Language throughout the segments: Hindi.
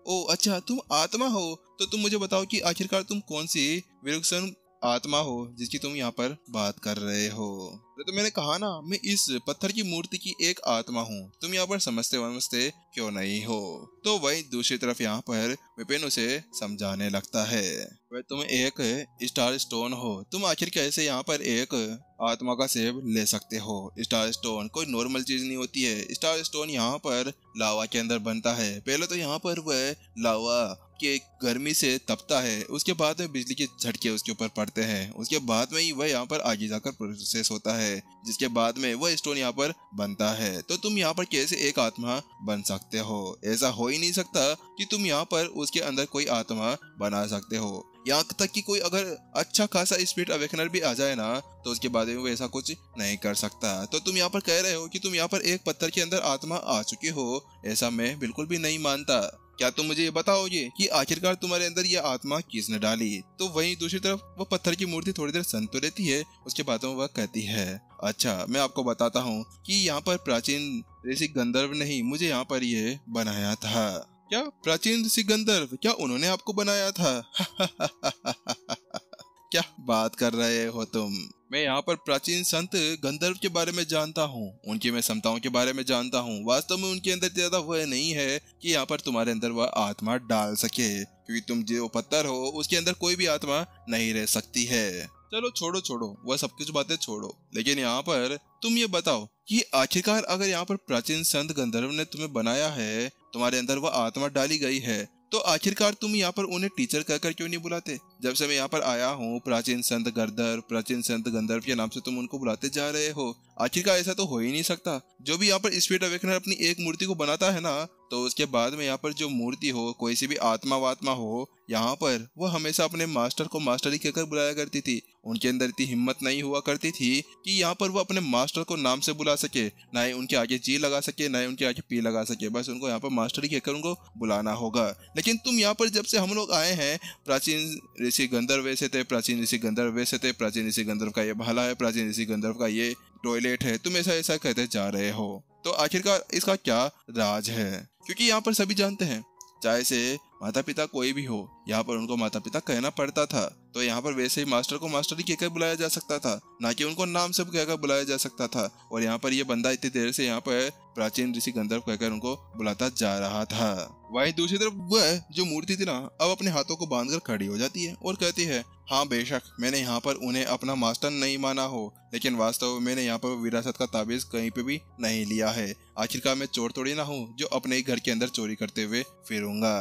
ओ अच्छा, तुम आत्मा हो, तो तुम मुझे बताओ कि आखिरकार तुम कौन सी विलक्षण आत्मा हो जिसकी तुम यहाँ पर बात कर रहे हो। तो मैंने कहा ना, मैं इस पत्थर की मूर्ति की एक आत्मा हूँ, तुम यहाँ पर समझते क्यों नहीं हो। तो वही दूसरी तरफ यहाँ पर विपिन उसे समझाने लगता है, वह तुम एक स्टार स्टोन हो, तुम आखिर कैसे यहाँ पर एक आत्मा का सेब ले सकते हो। स्टार स्टोन कोई नॉर्मल चीज नहीं होती है। स्टार स्टोन यहाँ पर लावा के अंदर बनता है। पहले तो यहाँ पर वह लावा के गर्मी से तपता है, उसके बाद में बिजली के झटके उसके ऊपर पड़ते हैं, उसके बाद में ही वह यहाँ पर आगे जाकर प्रोसेस होता है, जिसके बाद में वह स्टोन यहाँ पर बनता है। तो तुम यहाँ पर कैसे एक आत्मा बन सकते हो? ऐसा हो ही नहीं सकता कि तुम यहाँ पर उसके अंदर कोई आत्मा बना सकते हो। यहाँ तक कि कोई अगर अच्छा खासा स्पिरिट अवेकनर भी आ जाए ना, तो उसके बाद में वो ऐसा कुछ नहीं कर सकता। तो तुम यहाँ पर कह रहे हो कि तुम यहाँ पर एक पत्थर के अंदर आत्मा आ चुके हो, ऐसा मैं बिल्कुल भी नहीं मानता। क्या तुम मुझे ये बताओगे कि आखिरकार तुम्हारे अंदर ये आत्मा किसने डाली? तो वहीं दूसरी तरफ वो पत्थर की मूर्ति थोड़ी देर शांत तो रहती है, उसके बाद में वह कहती है, अच्छा मैं आपको बताता हूँ कि यहाँ पर प्राचीन ऋषि गंधर्व ने ही मुझे यहाँ पर ये बनाया था। क्या प्राचीन ऋषि गंधर्व, क्या उन्होंने आपको बनाया था? क्या बात कर रहे हो तुम? मैं यहाँ पर प्राचीन संत गंधर्व के बारे में जानता हूँ, उनकी मैं क्षमताओं के बारे में जानता हूँ। वास्तव में उनके अंदर ज्यादा वह नहीं है कि यहाँ पर तुम्हारे अंदर वह आत्मा डाल सके, क्योंकि तुम जो पत्थर हो उसके अंदर कोई भी आत्मा नहीं रह सकती है। चलो छोड़ो, वह सब कुछ बातें छोड़ो, लेकिन यहाँ पर तुम ये बताओ कि आखिरकार अगर यहाँ पर प्राचीन संत गंधर्व ने तुम्हें बनाया है, तुम्हारे अंदर वह आत्मा डाली गई है, तो आखिरकार तुम यहाँ पर उन्हें टीचर कहकर क्यों नहीं बुलाते? जब से मैं यहाँ पर आया हूँ, प्राचीन संत गंधर्व के नाम से तुम उनको बुलाते जा रहे हो। आखिरकार ऐसा तो हो ही नहीं सकता। जो भी यहाँ पर स्पिरिट अवेकनर अपनी एक मूर्ति को बनाता है ना, तो उसके बाद में यहाँ पर जो मूर्ति हो, कोई सी भी आत्मा वात्मा हो, यहाँ पर वो हमेशा अपने मास्टर को मास्टर ही कहकर बुलाया करती थी। उनके अंदर इतनी हिम्मत नहीं हुआ करती थी कि यहाँ पर वो अपने मास्टर को नाम से बुला सके, ना ही उनके आगे जी लगा सके, ना ही उनके आगे पी लगा सके। बस उनको यहाँ पर मास्टर ही कहकर उनको बुलाना होगा। लेकिन तुम यहाँ पर जब से हम लोग आए हैं, प्राचीन ऋषि गंधर्व वैसे थे, प्राचीन ऋषि गंधर्व वैसे थे, प्राचीन ऋषि गंधर्व का ये भाला है, प्राचीन ऋषि गंधर्व का ये टॉयलेट है, तुम ऐसा कहते जा रहे हो। तो आखिरकार इसका क्या राज है? क्योंकि यहाँ पर सभी जानते हैं, चाहे से माता पिता कोई भी हो, यहाँ पर उनको माता पिता कहना पड़ता था। तो यहाँ पर वैसे ही मास्टर को मास्टर ही कहकर बुलाया जा सकता था, ना कि उनको नाम से कहकर बुलाया जा सकता था। और यहाँ पर ये बंदा इतनी देर से यहाँ पर प्राचीन ऋषि गंधर्व कहकर उनको बुलाता जा रहा था। वहीं दूसरी तरफ वह जो मूर्ति थी ना, अब अपने हाथों को बांधकर खड़ी हो जाती है और कहती है, हाँ बेशक मैंने यहाँ पर उन्हें अपना मास्टर नहीं माना हो, लेकिन वास्तव में मैंने यहाँ पर विरासत का ताबीज कहीं पे भी नहीं लिया है। आखिरकार मैं चोर थोड़ी ना हूँ जो अपने ही घर के अंदर चोरी करते हुए फिरूंगा।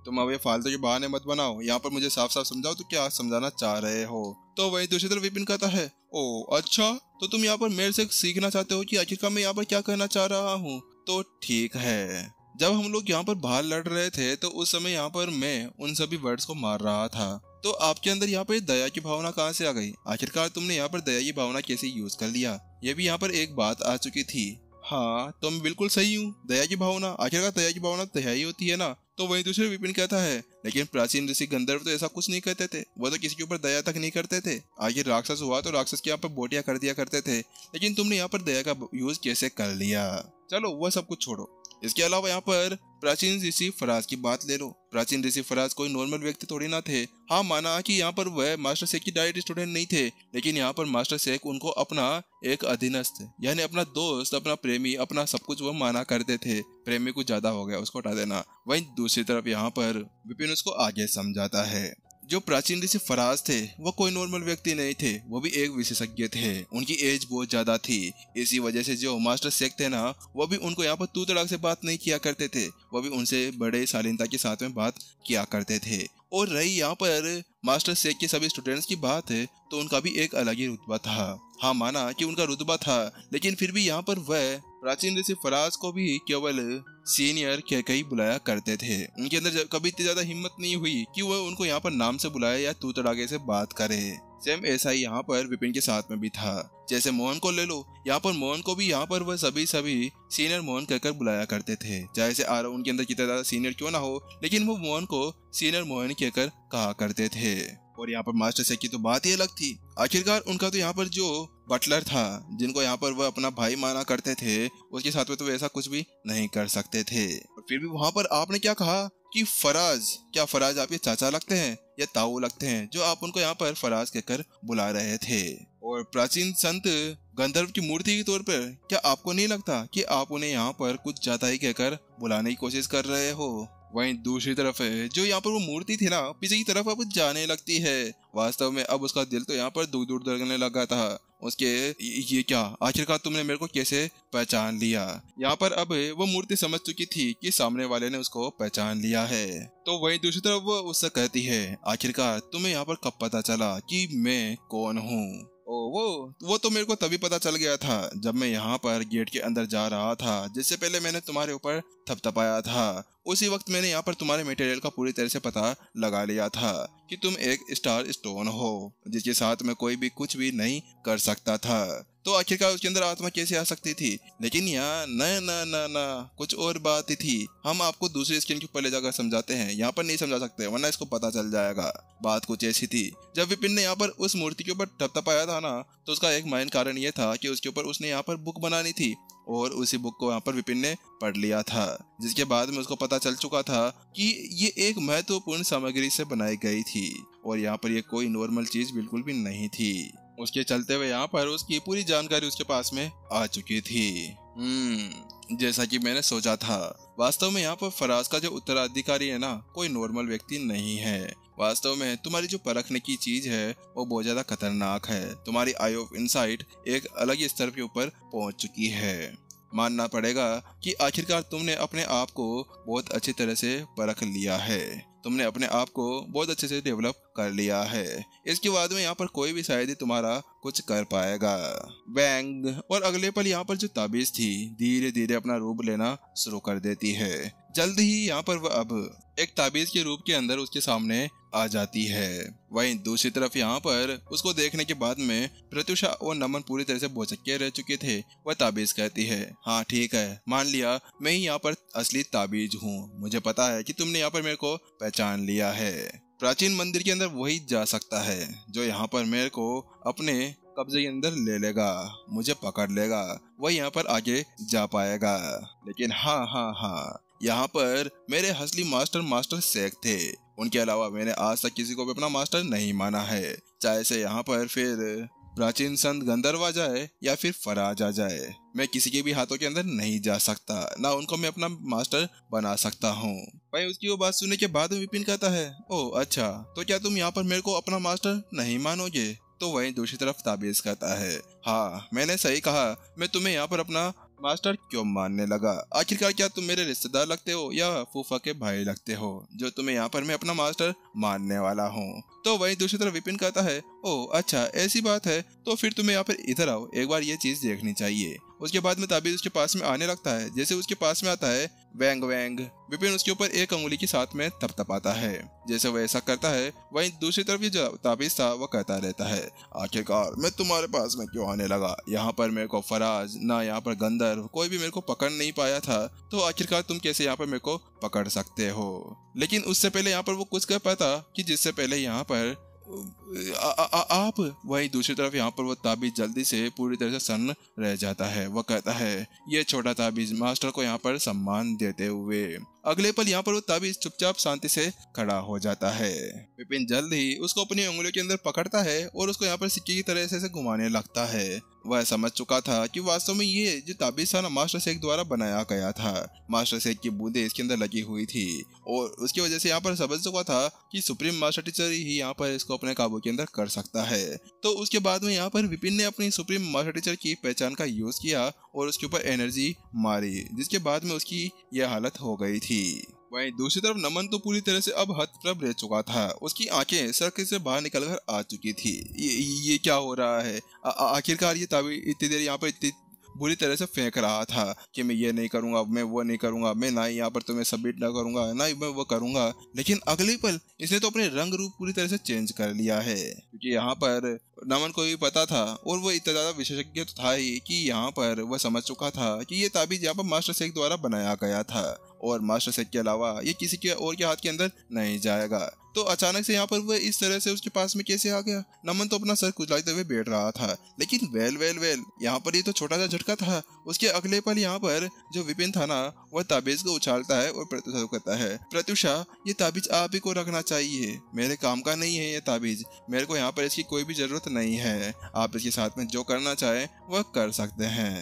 तुम अब ये फालतू के बहाने मत बनाओ, यहाँ पर मुझे साफ साफ समझाओ तो क्या समझाना चाह रहे हो। तो वही दूसरी तरफ विपिन कहता है, ओ अच्छा, तो तुम यहाँ पर मेरे से सीखना चाहते हो कि आखिरकार मैं यहाँ पर क्या कहना चाह रहा हूँ। तो ठीक है, जब हम लोग यहाँ पर बाहर लड़ रहे थे, तो उस समय यहाँ पर मैं उन सभी वर्ड्स को मार रहा था। तो आपके अंदर यहाँ पर दया की भावना कहाँ से आ गई? आखिरकार तुमने यहाँ पर दया की भावना कैसे यूज कर लिया? ये भी यहाँ पर एक बात आ चुकी थी। हाँ, तो मैं बिल्कुल सही हूँ। दया की भावना, आखिरकार दया की भावना दया ही होती है ना। तो वही दूसरे विपिन कहता है, लेकिन प्राचीन ऋषि गंधर्व तो ऐसा कुछ नहीं कहते थे, वो तो किसी के ऊपर दया तक नहीं करते थे। आखिर राक्षस हुआ तो राक्षस के यहाँ पर बोटियां कर दिया करते थे, लेकिन तुमने यहाँ पर दया का यूज कैसे कर लिया? चलो वह सब कुछ छोड़ो, इसके अलावा यहाँ पर प्राचीन ऋषि फराज की बात ले लो। प्राचीन ऋषि फराज कोई नॉर्मल व्यक्ति थोड़ी ना थे। हाँ, माना कि यहाँ पर वह मास्टर शेख की डायरेक्ट स्टूडेंट नहीं थे, लेकिन यहाँ पर मास्टर शेख उनको अपना एक अधीनस्थ, यानी अपना दोस्त, अपना प्रेमी, अपना सब कुछ वह माना करते थे। प्रेमी कुछ ज्यादा हो गया, उसको हटा देना। वहीं दूसरी तरफ यहाँ पर विपिन उसको आगे समझाता है, जो प्राचीन ऋषि फराज थे वो कोई नॉर्मल व्यक्ति नहीं थे, वो भी एक विशेषज्ञ थे। उनकी एज बहुत ज्यादा थी, इसी वजह से जो मास्टर शेख थे ना, वो भी उनको यहाँ पर तू तड़ाक से बात नहीं किया करते थे, वो भी उनसे बड़े शालीनता के साथ में बात किया करते थे। और रही यहाँ पर मास्टर शेख के सभी स्टूडेंट्स की बात है, तो उनका भी एक अलग ही रुतबा था। हाँ, माना कि उनका रुतबा था, लेकिन फिर भी यहाँ पर वह प्राचीन ऋषि फराज को भी केवल सीनियर कहकर ही बुलाया करते थे। उनके अंदर कभी इतनी ज्यादा हिम्मत नहीं हुई कि वह उनको यहाँ पर नाम से बुलाए या तू तड़ाके से बात करे। सेम ऐसा ही यहाँ पर विपिन के साथ में भी था। जैसे मोहन को ले लो, यहाँ पर मोहन को भी यहाँ पर वह सभी सीनियर मोहन कहकर बुलाया करते थे। चाहे से उनके अंदर कितना ज्यादा सीनियर क्यों ना हो, लेकिन वो मोहन को सीनियर मोहन कहकर कहा करते थे। और यहाँ पर मास्टर शेख की तो बात ही अलग थी। आखिरकार उनका तो यहाँ पर जो बटलर था, जिनको यहाँ पर वह अपना भाई माना करते थे, उसके साथ में तो ऐसा कुछ भी नहीं कर सकते थे। और फिर भी वहाँ पर आपने क्या कहा कि फराज, क्या फराज आपके चाचा लगते हैं या ताऊ लगते हैं, जो आप उनको यहाँ पर फराज कहकर बुला रहे थे। और प्राचीन संत गंधर्व की मूर्ति के तौर पर क्या आपको नहीं लगता कि आप उन्हें यहाँ पर कुछ ज्यादा ही कहकर बुलाने की कोशिश कर रहे हो? वहीं दूसरी तरफ है, जो यहाँ पर वो मूर्ति थी ना, पीछे की तरफ अब जाने लगती है। वास्तव में अब उसका दिल तो यहाँ पर दूर दूर धड़कने लगा था। उसके ये क्या, आखिरकार तुमने मेरे को कैसे पहचान लिया? यहाँ पर अब वो मूर्ति समझ चुकी थी कि सामने वाले ने उसको पहचान लिया है। तो वहीं दूसरी तरफ वो उससे कहती है, आखिरकार तुम्हें यहाँ पर कब पता चला कि मैं कौन हूँ? ओ वो तो मेरे को तभी पता चल गया था जब मैं यहाँ पर गेट के अंदर जा रहा था। जिससे पहले मैंने तुम्हारे ऊपर थपथपाया था, उसी वक्त मैंने यहाँ पर तुम्हारे मटेरियल का पूरी तरह से पता लगा लिया था कि तुम एक स्टार स्टोन हो, जिसके साथ में कोई भी कुछ भी नहीं कर सकता था। तो आखिरकार उसके अंदर आत्मा कैसे आ सकती थी? लेकिन यहाँ ना कुछ और बात ही थी। हम आपको दूसरी स्क्रीन के ऊपर ले जाकर समझाते हैं, यहाँ पर नहीं समझा सकते वरना इसको पता चल जाएगा। बात कुछ ऐसी थी, जब विपिन ने यहाँ पर उस मूर्ति के ऊपर थपथपाया था ना, तो उसका एक मेन कारण ये था कि उसके ऊपर उसने यहाँ पर बुक बनानी थी और उसी बुक को यहाँ पर विपिन ने पढ़ लिया था। जिसके बाद में उसको पता चल चुका था कि ये एक महत्वपूर्ण सामग्री से बनाई गई थी और यहाँ पर ये कोई नॉर्मल चीज बिल्कुल भी नहीं थी। उसके चलते हुए यहाँ पर उसकी पूरी जानकारी उसके पास में आ चुकी थी। जैसा कि मैंने सोचा था, वास्तव में यहाँ पर फराज का जो उत्तराधिकारी है ना, कोई नॉर्मल व्यक्ति नहीं है। वास्तव में तुम्हारी जो परखने की चीज है वो बहुत ज्यादा खतरनाक है। तुम्हारी आई ऑफ इनसाइट एक अलग ही स्तर के ऊपर पहुंच चुकी है। मानना पड़ेगा कि आखिरकार तुमने अपने आप को बहुत अच्छी तरह से परख लिया है, तुमने अपने आप को बहुत अच्छे से डेवलप कर लिया है। इसके बाद में यहाँ पर कोई भी शायद ही तुम्हारा कुछ कर पाएगा। बैंग, और अगले पल यहाँ पर जो ताबीज थी धीरे धीरे अपना रूप लेना शुरू कर देती है। जल्द ही यहाँ पर वह अब एक ताबीज के रूप के अंदर उसके सामने आ जाती है। वहीं दूसरी तरफ यहाँ पर उसको देखने के बाद में प्रत्युषा और नमन पूरी तरह से भौचक्के रह चुके थे। वह ताबीज कहती है, हाँ ठीक है, मान लिया मैं ही यहाँ पर असली ताबीज हूँ। मुझे पता है कि तुमने यहाँ पर मेरे को पहचान लिया है। प्राचीन मंदिर के अंदर वही जा सकता है जो यहाँ पर मेरे को अपने कब्जे के अंदर ले लेगा, मुझे पकड़ लेगा, वही यहाँ पर आगे जा पाएगा। लेकिन हाँ, यहाँ पर मेरे असली मास्टर शेख थे। उनके अलावा मैंने आज तक किसी को भी अपना मास्टर नहीं माना है। चाहे से यहाँ पर फिर प्राचीन संत गंधर्व आ जाए या फिर फराज आ जाए, मैं किसी के भी हाथों के अंदर नहीं जा सकता, ना उनको मैं अपना मास्टर बना सकता हूँ। भाई उसकी वो बात सुनने के बाद विपिन कहता है, ओह अच्छा, तो क्या तुम यहाँ पर मेरे को अपना मास्टर नहीं मानोगे? तो वहीं दूसरी तरफ ताबीज कहता है, हाँ मैंने सही कहा, मैं तुम्हें यहाँ पर अपना मास्टर क्यों मानने लगा? आखिरकार क्या तुम मेरे रिश्तेदार लगते हो या फूफा के भाई लगते हो जो तुम्हें यहाँ पर मैं अपना मास्टर मानने वाला हूँ? तो वहीं दूसरी तरफ विपिन कहता है, ओह अच्छा ऐसी बात है, तो फिर तुम्हें यहाँ पर इधर आओ, एक बार ये चीज देखनी चाहिए। उसके बाद में ताबीज उसके पास में आने लगता है। जैसे उसके पास में आता है, वैंग वैंग, विपिन उसके ऊपर एक अंगुली के साथ में थपथपाता है। जैसे वह ऐसा करता है, वहीं दूसरी तरफ ये जो ताबीज था वो कहता रहता है, आखिरकार मैं तुम्हारे पास में क्यों आने लगा? यहाँ पर मेरे को फराज ना यहाँ पर गंधर्व कोई भी मेरे को पकड़ नहीं पाया था, तो आखिरकार तुम कैसे यहाँ पर मेरे को पकड़ सकते हो? लेकिन उससे पहले यहाँ पर वो कुछ कर पाता कि जिससे पहले यहाँ पर आप। वही दूसरी तरफ यहाँ पर वो ताबीज जल्दी से पूरी तरह से सन्न रह जाता है। वह कहता है, ये छोटा ताबीज मास्टर को यहाँ पर सम्मान देते हुए। अगले पल यहाँ पर वो ताबीज चुपचाप शांति से खड़ा हो जाता है। विपिन जल्द ही उसको अपनी उंगलियों के अंदर पकड़ता है और उसको यहाँ पर सिक्के की तरह से घुमाने लगता है। वह समझ चुका था कि वास्तव में ये जो ताबीज था ना मास्टर शेख द्वारा बनाया गया था। मास्टर शेख की बूंदें इसके अंदर लगी हुई थी और उसकी वजह से यहाँ पर समझ चुका था कि सुप्रीम मास्टर टीचर ही यहाँ पर इसको अपने काबू के अंदर कर सकता है। तो उसके बाद में यहाँ पर विपिन ने अपनी सुप्रीम मास्टर टीचर की पहचान का यूज किया और उसके ऊपर एनर्जी मारी, जिसके बाद में उसकी यह हालत हो गई थी। वहीं दूसरी तरफ नमन तो पूरी तरह से अब हतप्रभ रह चुका था। उसकी आंखें सर्कल से बाहर निकलकर आ चुकी थी। ये क्या हो रहा है? आखिरकार ये ताबीज इतनी देर यहाँ पर इतनी बुरी तरह से फेंक रहा था कि मैं ये नहीं करूंगा, मैं वो नहीं करूंगा, मैं ना ही यहाँ पर तुम्हें सबमिट ना करूंगा, ना ही मैं वो करूंगा। लेकिन अगले पल इसने तो अपने रंग रूप पूरी तरह से चेंज कर लिया है, क्योंकि यहाँ पर नमन को भी पता था और वो इतना ज्यादा विशेषज्ञ तो था ही कि यहाँ पर वह समझ चुका था कि ये ताबीज यहाँ पर मास्टर शेख द्वारा बनाया गया था और मास्टर शेख के अलावा ये किसी के और के हाथ के अंदर नहीं जाएगा। तो अचानक से यहाँ पर वह इस तरह से उसके पास में कैसे आ गया। नमन तो अपना सर कुचलाते हुए बैठ रहा था, लेकिन वेल यहाँ पर ये तो छोटा सा झटका था। उसके अगले पल यहाँ पर जो विपिन था ना, वह ताबीज को उछालता है और प्रत्युषा को कहता है, प्रत्युषा ये ताबीज आप ही को रखना चाहिए, मेरे काम का नहीं है ये ताबीज, मेरे को यहाँ पर इसकी कोई भी जरूरत नहीं है, आप इसके साथ में जो करना चाहे वह कर सकते हैं।